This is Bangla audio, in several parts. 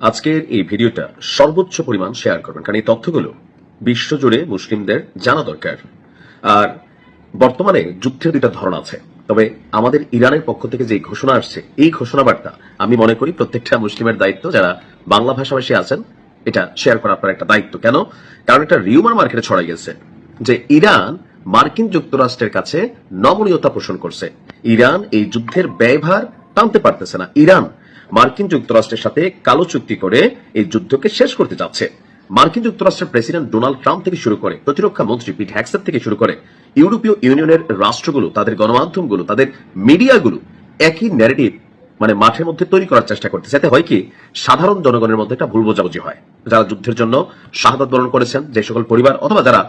আজকের এই ভিডিওটা সর্বোচ্চ পরিমাণ শেয়ার করবেন, কারণ এই তথ্যগুলো বিশ্বজুড়ে মুসলিমদের জানা দরকার। আর বর্তমানে যুদ্ধের দুইটা ধরন আছে, তবে আমাদের ইরানের পক্ষ থেকে যে ঘোষণা আসছে, এই ঘোষণাবার্তা আমি মনে করি প্রত্যেকটা মুসলিমের দায়িত্ব, যারা বাংলা ভাষাভাষী আছেন, এটা শেয়ার করা আপনার একটা দায়িত্ব। কেন? কারণ এটা রিউমার মার্কেটে ছড়াই গেছে যে ইরান মার্কিন যুক্তরাষ্ট্রের কাছে নমনীয়তা পোষণ করছে। ইরান এই যুদ্ধের ব্যয়ভার টানতে পারতেছে না। ইরান মার্কিন যুক্তরাষ্ট্রের সাথে কালো চুক্তি করে এই যুদ্ধকে শেষ করতে যাচ্ছে। মার্কিন যুক্তরাষ্ট্রের প্রেসিডেন্ট ডোনাল্ড ট্রাম্প থেকে শুরু করে প্রতিরক্ষা মন্ত্রী পিট হ্যাগসেট থেকে শুরু করে ইউরোপীয় ইউনিয়নের রাষ্ট্রগুলো, তাদের গণমাধ্যমগুলো, তাদের মিডিয়াগুলো একই ন্যারেটিভ মাঠের মধ্যে তৈরি করার চেষ্টা করতেছে। এতে হয় কি, সাধারণ জনগণের মধ্যে একটা ভুল বোঝাবুঝি হয়। যারা যুদ্ধের জন্য শাহাদাত বরণ করেছেন, যে সকল পরিবার অথবা যারা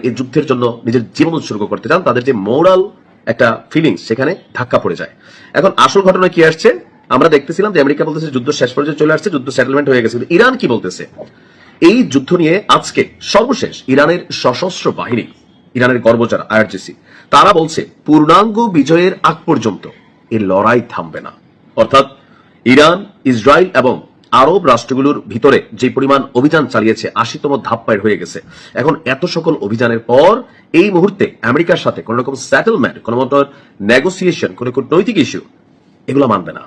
এই যুদ্ধের জন্য নিজের জীবন উৎসর্গ করতে চান, তাদের যে মোরাল একটা ফিলিংস সেখানে ধাক্কা পড়ে যায়। এখন আসল ঘটনা কি আসছে? আমরা দেখতেছিলাম যে আমেরিকা বলতেছে যুদ্ধ শেষ পর্যায়ে চলে আসছে, যুদ্ধ সেটেলমেন্ট হয়ে গেছে। কিন্তু ইরান কি বলতেছে? এই যুদ্ধ নিয়ে আজকে সর্বশেষ ইরানের সশস্ত্র বাহিনী, ইরানের গর্ব যারা আইআরজিসি, তারা বলছে পূর্ণাঙ্গ বিজয়ের আগ পর্যন্ত এই লড়াই থামবে না। অর্থাৎ ইরান, ইসরায়েল এবং আরব রাষ্ট্রগুলোর ভিতরে যে পরিমাণ অভিযান চালিয়েছে, ৮০তম ধাপ পার হয়ে গেছে। এখন এত সকল অভিযানের পর এই মুহূর্তে আমেরিকার সাথে কোন রকম সেটেলমেন্ট, কোন মতো নেগোসিয়েশন, কোন কূটনৈতিক ইস্যু এগুলো মানবে না।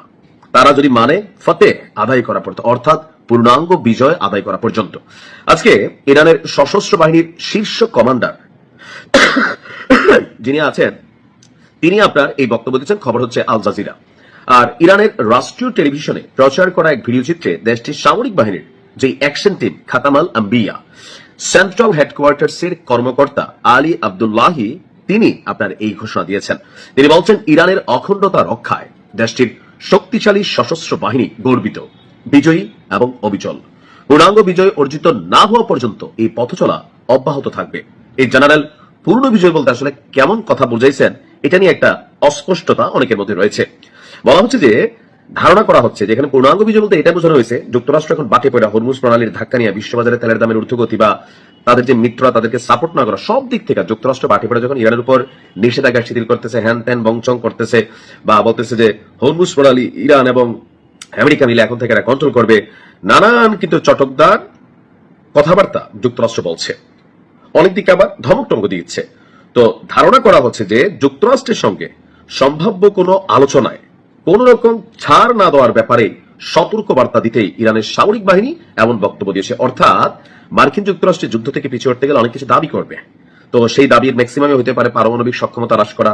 তারা যদি মানে ফতে আদায় করা পর্যন্ত, অর্থাৎ পূর্ণাঙ্গ বিজয় আদায় করা পর্যন্ত। আজকে ইরানের সশস্ত্র বাহিনীর শীর্ষ কমান্ডার যিনি আছেন, তিনি আপনার এই বক্তব্য দিচ্ছেন। খবর হচ্ছে আল জাজিরা। আর ইরানের রাষ্ট্রীয় টেলিভিশনে প্রচার করা এক ভিডিও চিত্রে দেশটির সামরিক বাহিনীর যে অ্যাকশন টিম খাতামাল আম্বিয়া সেন্ট্রাল হেডকোয়ার্টার্সের কর্মকর্তা আলী আব্দুল্লাহি, তিনি আপনার এই ঘোষণা দিয়েছেন। তিনি বলছেন, ইরানের অখণ্ডতা রক্ষায় দেশটির শক্তিশালী সশস্ত্র বাহিনী গর্বিত, বিজয়ী এবং অবিচল। পূর্ণাঙ্গ বিজয় অর্জিত না হওয়া পর্যন্ত এই পথ চলা অব্যাহত থাকবে। এই জেনারেল পূর্ণ বিজয় বলতে আসলে কেমন কথা বুঝাইছেন, এটা নিয়ে একটা অস্পষ্টতা অনেকের মধ্যে রয়েছে। বলা হচ্ছে যে, ধারণা করা হচ্ছে যে এখানে পূর্ণাঙ্গ বিজয় বলতে এটা বোঝানো হয়েছে যুক্তরাষ্ট্র এখন বাটে পড়া হরমুজ প্রণালীর ধাক্কা নিয়ে বিশ্ববাজারে তেলের দামের ঊর্ধ্বগতি বা তাদের যে মিত্ররা তাদেরকে সাপোর্ট না করা, সব দিক থেকে যুক্তরাষ্ট্র বাটে পড়ে যখন ইরানের উপর নিষেধাজ্ঞা শিথিল করতেছে, হ্যান ত্যান বংচং করতেছে, বা বলতেছে যে হরমুজ প্রণালী ইরান এবং আমেরিকা মিলে এখন থেকে এরা কন্ট্রোল করবে, নানান কিন্তু চটকদার কথাবার্তা যুক্তরাষ্ট্র বলছে। অনেক দিকে আবার ধমক টমক দিচ্ছে। তো ধারণা করা হচ্ছে যে যুক্তরাষ্ট্রের সঙ্গে সম্ভাব্য কোনো আলোচনায় কোন রকম ছাড় না দেওয়ার ব্যাপারে সতর্ক বার্তা দিতেই ইরানের সামরিক বাহিনী এমন বক্তব্য দিয়েছে। অর্থাৎ মার্কিন যুক্তরাষ্ট্রের যুদ্ধ থেকে পিছিয়ে উঠতে গেলে অনেক কিছু দাবি করবে। তো সেই দাবির ম্যাক্সিমামে হতে পারে পারমাণবিক সক্ষমতা হ্রাস করা,